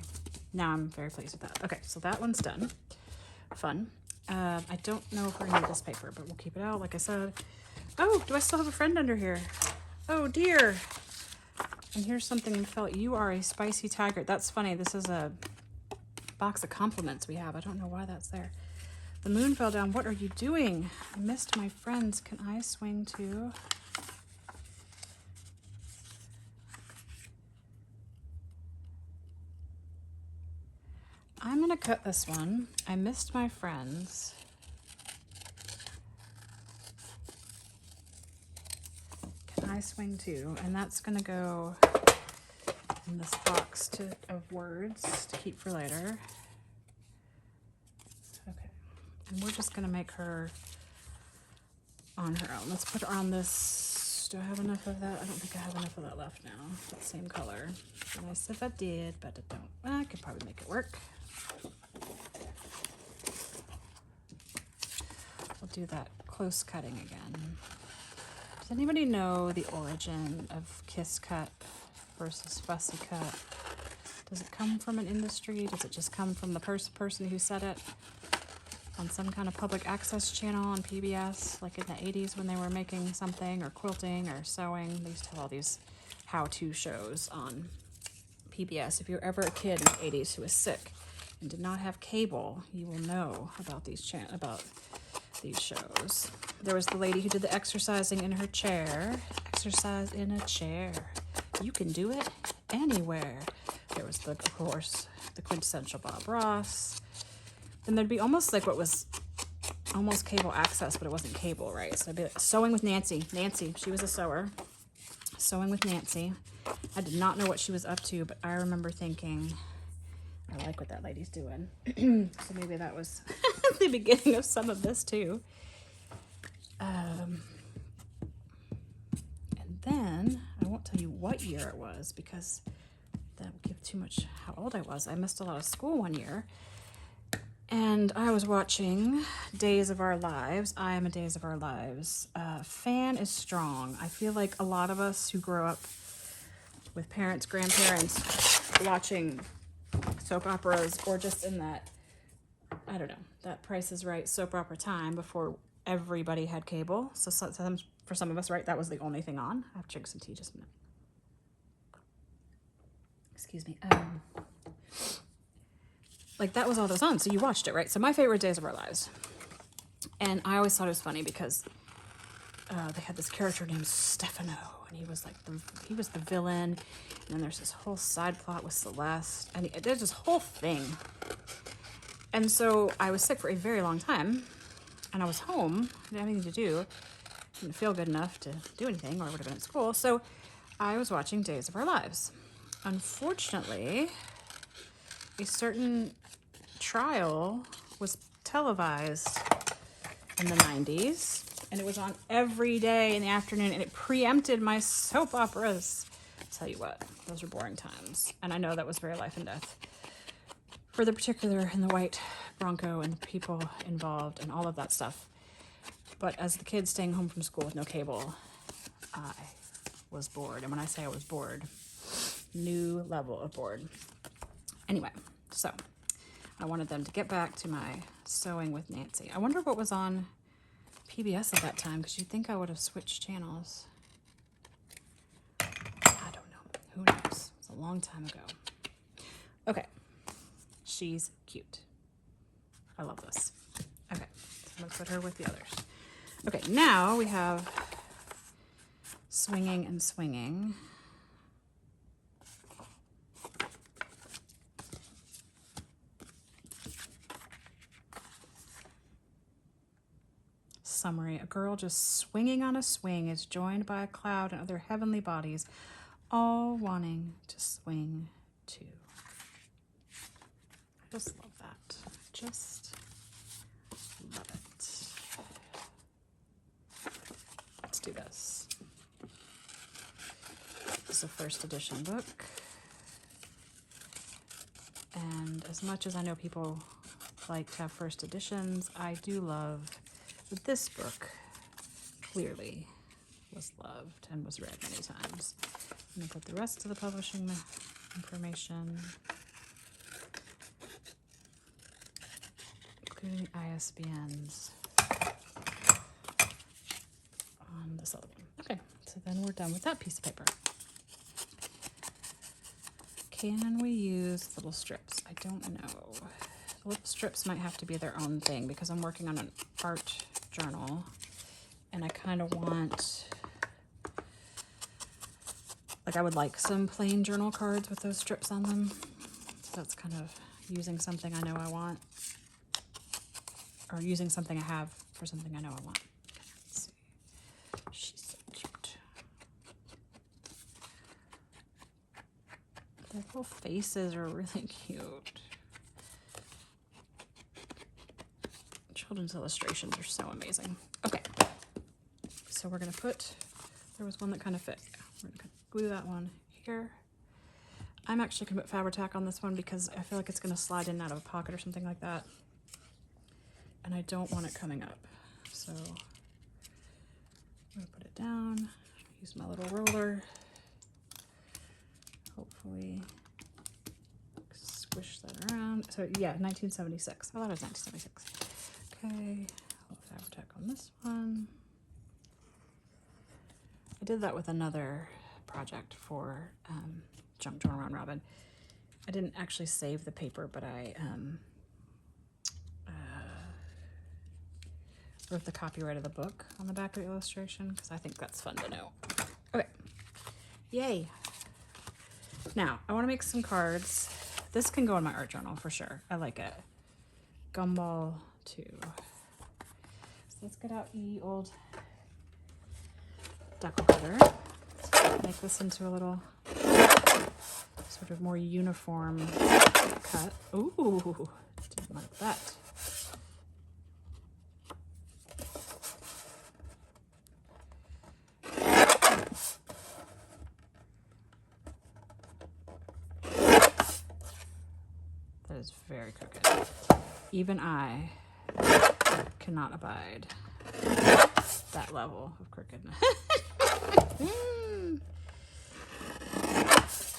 now I'm very pleased with that. Okay, so that one's done. Fun. I don't know if we're gonna need this paper, but we'll keep it out, like I said. Oh, do I still have a friend under here? Oh dear. And here's something felt. You are a spicy tiger. That's funny. This is a box of compliments we have. I don't know why that's there. The moon fell down. What are you doing? I missed my friends. Can I swing too? I'm gonna cut this one. I missed my friends. Can I swing too? And that's gonna go in this box of words to keep for later. Okay, and we're just gonna make her on her own. Let's put her on this. Do I have enough of that? I don't think I have enough of that left now. That same color. Nice if I did, but I don't. Well, I could probably make it work. We'll do that close cutting again. Does anybody know the origin of kiss cut versus fussy cut? Does it come from an industry? Does it just come from the person who said it on some kind of public access channel on PBS, like in the 80s when they were making something, or quilting or sewing? They used to have all these how-to shows on PBS. If you're ever a kid in the 80s who was sick and did not have cable, you will know about these shows. There was the lady who did the exercising in her chair. Exercise in a chair. You can do it anywhere. There was, of course, the quintessential Bob Ross. Then there'd be almost like what was almost cable access, but it wasn't cable, right? So it'd be like Sewing with Nancy. Nancy, she was a sewer. Sewing with Nancy. I did not know what she was up to, but I remember thinking, I like what that lady's doing. So maybe that was the beginning of some of this too. And then I won't tell you what year it was, because that would give too much how old I was. I missed a lot of school one year. And I was watching Days of Our Lives. I am a Days of Our Lives fan is strong. I feel like a lot of us who grow up with parents, grandparents, watching soap operas, or just in that, I don't know, that Price is Right soap opera time before everybody had cable. So for some of us, right, that was the only thing on. I have to drink some tea just a minute. Excuse me. Like that was all that was on, so you watched it, right? So my favorite Days of Our Lives. And I always thought it was funny because they had this character named Stefano, and he was like he was the villain. And then there's this whole side plot with Celeste, and there's this whole thing. And so I was sick for a very long time, and I was home, didn't have anything to do, didn't feel good enough to do anything, or I would have been at school. So I was watching Days of Our Lives. Unfortunately, a certain trial was televised in the 90s, and it was on every day in the afternoon, and it preempted my soap operas. I'll tell you what, those were boring times. And I know that was very life and death for the particular and the white Bronco and the people involved and all of that stuff. But as the kid staying home from school with no cable, I was bored. And when I say I was bored, new level of bored. Anyway, so I wanted them to get back to my Sewing with Nancy. I wonder what was on PBS at that time, because you'd think I would have switched channels. I don't know. Who knows? It's a long time ago. Okay. She's cute. I love this. Okay. So I'm going to put her with the others. Okay. Now we have Swinging and Swinging. Summary. A girl just swinging on a swing is joined by a cloud and other heavenly bodies, all wanting to swing too. I just love that. Just love it. Let's do this. This is a first edition book. And as much as I know people like to have first editions, I do love that this book clearly was loved and was read many times. I'm going to put the rest of the publishing information, including ISBNs, on this other one. Okay, so then we're done with that piece of paper. Can we use little strips? I don't know. The little strips might have to be their own thing because I'm working on an art journal and I kind of want, like, I would like some plain journal cards with those strips on them. So that's kind of using something I know I want, or using something I have for something I know I want. Let's see. She's so cute. Their little faces are really cute. Children's illustrations are so amazing. Okay, so we're gonna put, there was one that kind of fit. Yeah, we're gonna glue that one here. I'm actually gonna put Fabri-Tac on this one because I feel like it's gonna slide in and out of a pocket or something like that. And I don't want it coming up. So I'm gonna put it down, use my little roller. Hopefully squish that around. So yeah, 1976. I thought it was 1976. Okay, I'll Fabri-Tac on this one. I did that with another project for Junk Journal Round Robin. I didn't actually save the paper, but I wrote the copyright of the book on the back of the illustration because I think that's fun to know. Okay, yay. Now, I want to make some cards. This can go in my art journal for sure. I like it. Gumball 2. So let's get out the old decal cutter. Make this into a little sort of more uniform cut. Ooh, didn't like that. That is very crooked. Even I cannot abide that level of crookedness.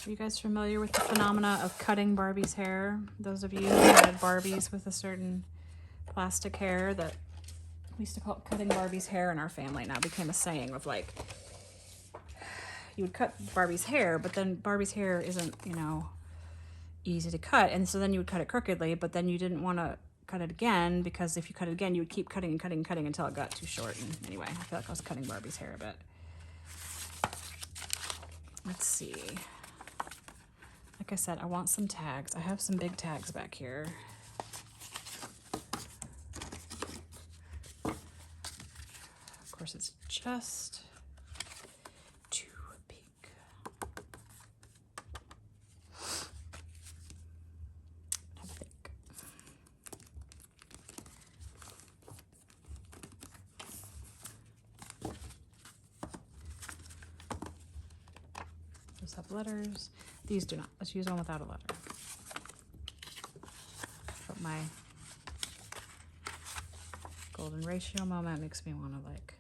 Are you guys familiar with the phenomena of cutting Barbie's hair? Those of you who had Barbies with a certain plastic hair, that we used to call it cutting Barbie's hair in our family. Now it became a saying of like, you would cut Barbie's hair, but then Barbie's hair isn't, you know, easy to cut, and so then you would cut it crookedly, but then you didn't want to cut it again because if you cut it again, you would keep cutting and cutting and cutting until it got too short. And anyway, I feel like I was cutting Barbie's hair a bit. Let's see. Like I said, I want some tags. I have some big tags back here. Of course, it's just too big. I think. Those have letters. These do not. Let's use one without a letter. Put my golden ratio moment makes me want to like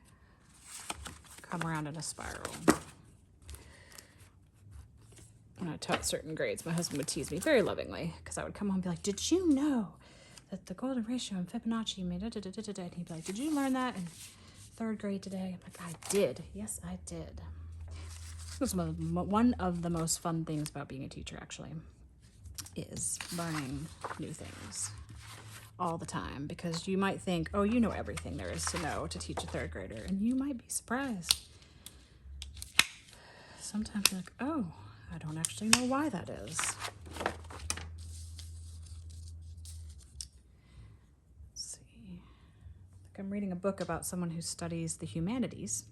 come around in a spiral. When I taught certain grades, my husband would tease me very lovingly because I would come home and be like, did you know that the golden ratio in Fibonacci made da-da-da-da-da? And he'd be like, did you learn that in 3rd grade today? I'm like, I did. Yes, I did. It was one of the most fun things about being a teacher, actually, is learning new things all the time, because you might think, oh, you know everything there is to know to teach a 3rd grader, and you might be surprised. Sometimes you're like, oh, I don't actually know why that is. Let's see. Like I'm reading a book about someone who studies the humanities.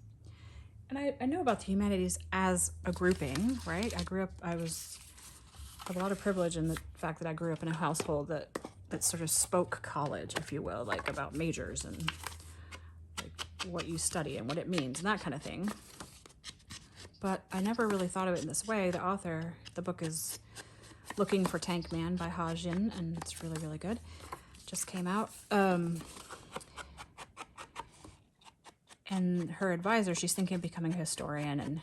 And I know about the humanities as a grouping, right? I have a lot of privilege in the fact that I grew up in a household that sort of spoke college, if you will, like about majors and like what you study and what it means and that kind of thing. But I never really thought of it in this way. The book is Looking for Tank Man by Ha Jin, and it's really, really good. Just came out. And her advisor, she's thinking of becoming a historian, and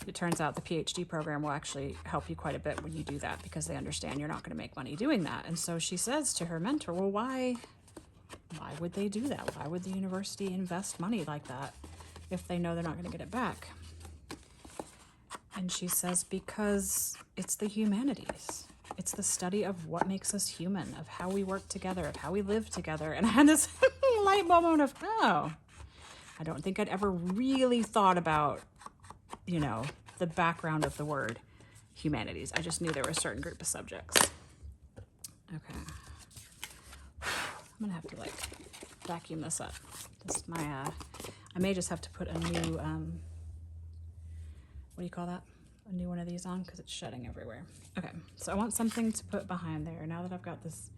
it turns out the PhD program will actually help you quite a bit when you do that, because they understand you're not going to make money doing that. And so she says to her mentor, well, why would they do that? Why would the university invest money like that if they know they're not going to get it back? And she says, because it's the humanities. It's the study of what makes us human, of how we work together, of how we live together. And I had this light moment of, oh, I don't think I'd ever really thought about, you know, the background of the word humanities. I just knew there were a certain group of subjects. Okay. I'm gonna have to like vacuum this up. This is my, I may just have to put a new, what do you call that? A new one of these on, because it's shedding everywhere. Okay, so I want something to put behind there. Now that I've got this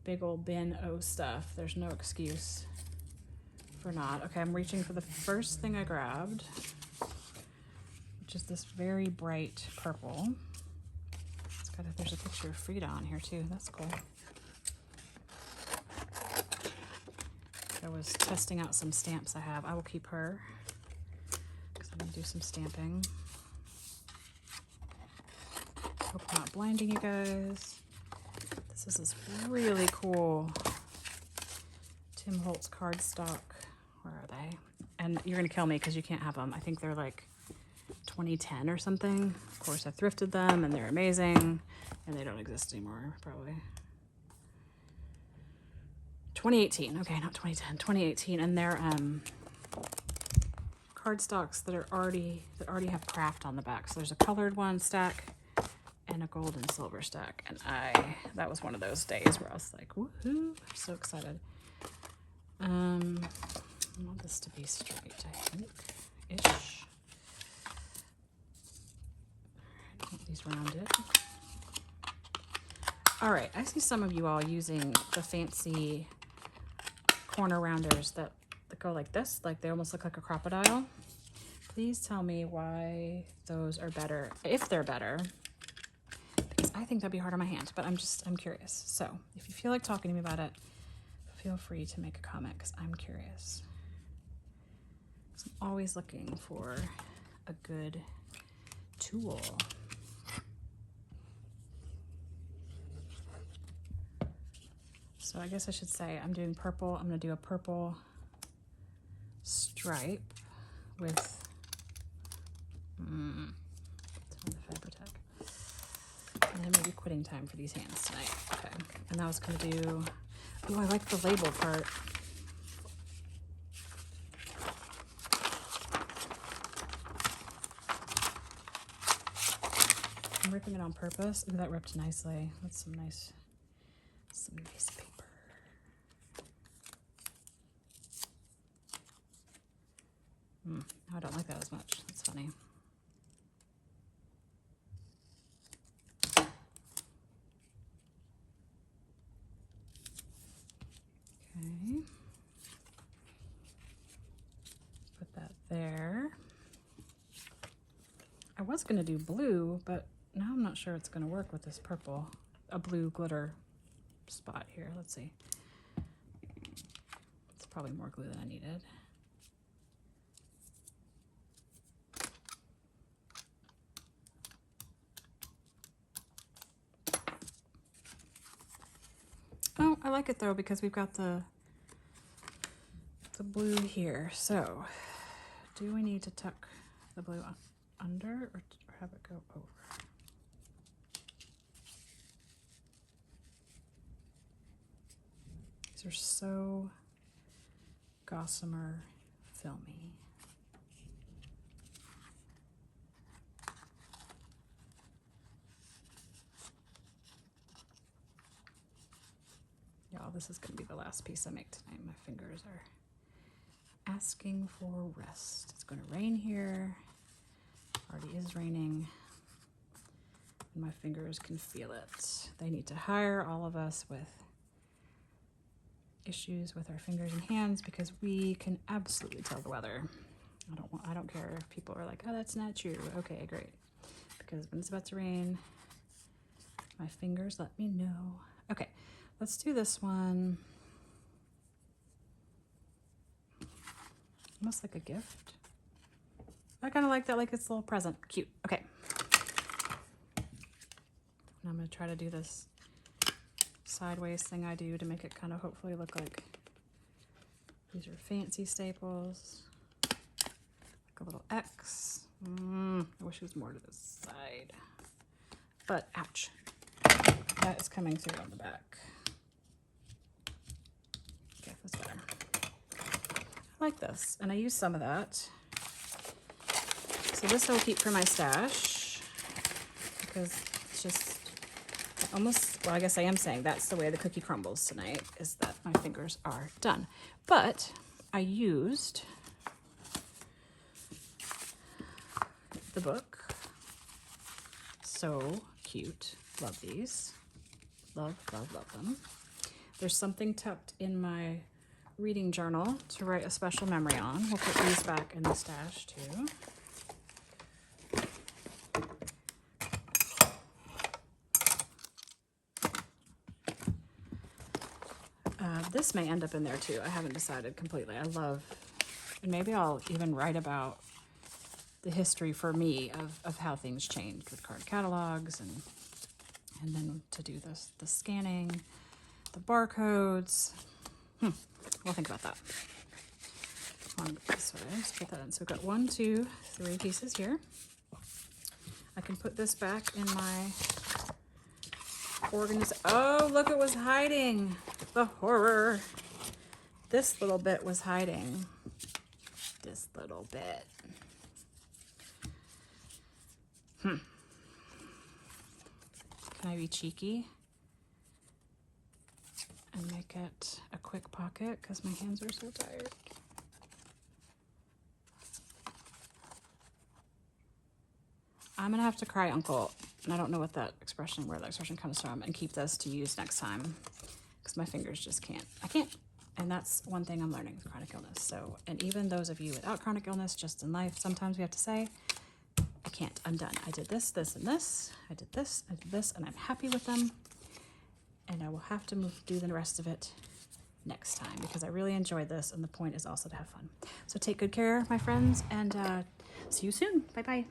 big old bin of stuff, there's no excuse for not. Okay, I'm reaching for the first thing I grabbed, which is this very bright purple. There's a picture of Frida on here too. That's cool. I was testing out some stamps I have. I will keep her because I'm gonna do some stamping. Hope I'm not blinding you guys. This is this really cool Tim Holtz cardstock. Where are they? And you're gonna kill me because you can't have them. I think they're like 2010 or something. Of course, I thrifted them and they're amazing, and they don't exist anymore, probably. 2018, okay, not 2010, 2018, and they're cardstocks that already have craft on the back. So there's a colored one stack and a gold and silver stack, and that was one of those days where I was like, woohoo, so excited. I want this to be straight, I think, ish. I want these rounded. All right, I see some of you all using the fancy corner rounders that go like this, like they almost look like a crocodile. Please tell me why those are better, if they're better, because I think that'd be hard on my hand, but I'm curious. So if you feel like talking to me about it, feel free to make a comment, because I'm curious. So I'm always looking for a good tool. So I guess I should say I'm doing purple. I'm gonna do a purple stripe with the Fabri-Tac. And then maybe quitting time for these hands tonight. Okay, and I was gonna do, oh, I like the label part. I'm ripping it on purpose. Ooh, that ripped nicely. That's some nice paper. I don't like that as much. That's funny. Okay. Put that there. I was going to do blue, but now I'm not sure it's going to work with this purple. A blue glitter spot here. Let's see. probably more glue than I needed. Oh, I like it though because we've got the blue here. So, do we need to tuck the blue under or have it go over? These are so gossamer filmy. Y'all, this is gonna be the last piece I make tonight. My fingers are asking for rest. It's gonna rain here. Already is raining. And my fingers can feel it. They need to hire all of us with issues with our fingers and hands because we can absolutely tell the weather. I don't care if people are like, oh, that's not true. Okay, great. Because when it's about to rain, my fingers let me know. Okay, let's do this one. Almost like a gift. I kind of like that, like it's a little present. Cute. Okay. And I'm going to try to do this sideways thing I do to make it kind of hopefully look like these are fancy staples. Like a little X. I wish it was more to the side. But ouch. That is coming through on the back. Okay, that's better. I like this. And I use some of that. So this I'll keep for my stash because it's just almost, well, I guess I am saying that's the way the cookie crumbles tonight, is that my fingers are done. But I used the book. So cute. Love these. Love, love, love them. There's something tucked in my reading journal to write a special memory on. We'll put these back in the stash too. This may end up in there too. I haven't decided completely. I love, and maybe I'll even write about the history for me of how things changed with card catalogs and then to do this, the scanning, the barcodes. We'll think about that. On this way, let's put that in. So we've got 1, 2, 3 pieces here. I can put this back in my oh, look, it was hiding. The horror. This little bit was hiding. This little bit. Can I be cheeky and make it a quick pocket because my hands are so tired? I'm gonna have to cry uncle, and I don't know what that expression, where that expression comes from, and keep this to use next time because my fingers just can't. I can't. And that's one thing I'm learning with chronic illness. So, and even those of you without chronic illness, just in life, sometimes we have to say, I can't, I'm done. I did this, this, and this. I did this, and I'm happy with them. And I will have to do the rest of it next time because I really enjoyed this. And the point is also to have fun. So take good care, my friends, and see you soon. Bye-bye.